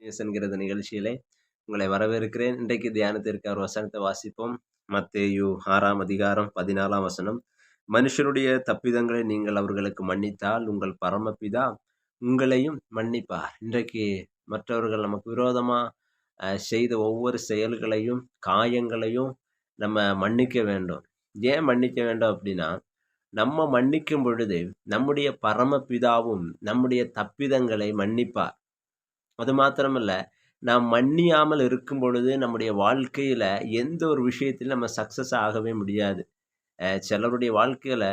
என்கிறது நிகழ்ச்சியிலே உங்களை வரவேற்கிறேன். இன்றைக்கு தியானத்திற்கு ஒரு வசனத்தை வாசிப்போம். மத்தேயு 6ஆம் அதிகாரம் 14ஆம் வசனம். மனுஷருடைய தப்பிதங்களை நீங்கள் அவர்களுக்கு மன்னித்தால் உங்கள் பரமபிதா உங்களையும் மன்னிப்பார். இன்றைக்கு மற்றவர்கள் நமக்கு விரோதமா செய்த ஒவ்வொரு செயல்களையும் காயங்களையும் நம்ம மன்னிக்க வேண்டும். ஏன் மன்னிக்க வேண்டும் அப்படின்னா, நம்ம மன்னிக்கும் பொழுது நம்முடைய பரமபிதாவும் நம்முடைய தப்பிதங்களை மன்னிப்பார். அது மாத்திரமல்ல, நாம் மன்னியாமல் இருக்கும் பொழுது நம்முடைய வாழ்க்கையில எந்த ஒரு விஷயத்திலும் நம்ம சக்சஸ் ஆகவே முடியாது. சிலருடைய வாழ்க்கையில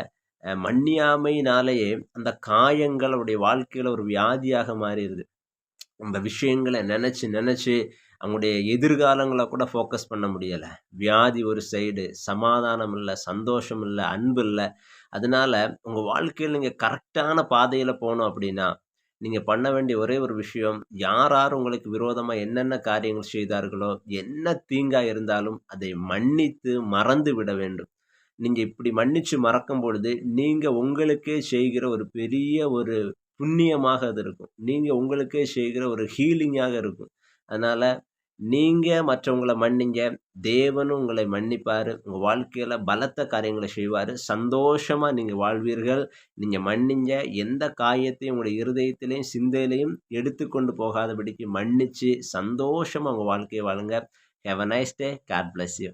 மன்னியாமையினாலேயே அந்த காயங்கள் அவருடைய வாழ்க்கையில ஒரு வியாதியாக மாறிருது. அந்த விஷயங்கள நெனச்சு நெனச்சு அவங்களுடைய எதிர்காலங்கள கூட ஃபோக்கஸ் பண்ண முடியல. வியாதி ஒரு சைடு, சமாதானம் இல்ல, சந்தோஷம் இல்ல, அன்பு இல்ல. அதனால உங்க வாழ்க்கையில நீங்க கரெக்ட்டான பாதையில போணும் அப்படின்னா, நீங்க பண்ண வேண்டிய ஒரே ஒரு விஷயம், யார் யார் உங்களுக்கு விரோதமா என்னென்ன காரியங்கள் செய்தார்களோ, என்ன தீங்கா இருந்தாலும் அதை மன்னித்து மறந்து விட வேண்டும். நீங்க இப்படி மன்னிச்சு மறக்கும் பொழுது, நீங்க உங்களுக்கே செய்கிற ஒரு பெரிய ஒரு புண்ணியமாக அது இருக்கும். நீங்க உங்களுக்கே செய்கிற ஒரு ஹீலிங்காக இருக்கும். அதனால நீங்க மற்றவங்கள மன்னிங்க. தேவனும் உங்களை மன்னிப்பாரு. உங்க வாழ்க்கையில பலத்த காரியங்கள செய்வாரு. சந்தோஷமா நீங்க வாழ்வீர்கள். நீங்க மன்னிங்க. எந்த காயத்தையும் உங்களுடைய இருதயத்திலேயும், சிந்தையிலேயும் எடுத்துக்கொண்டு போகாதபடிக்கு மன்னிச்சு சந்தோஷமா உங்க வாழ்க்கைய வாழுங்க. Have a nice day. God bless you.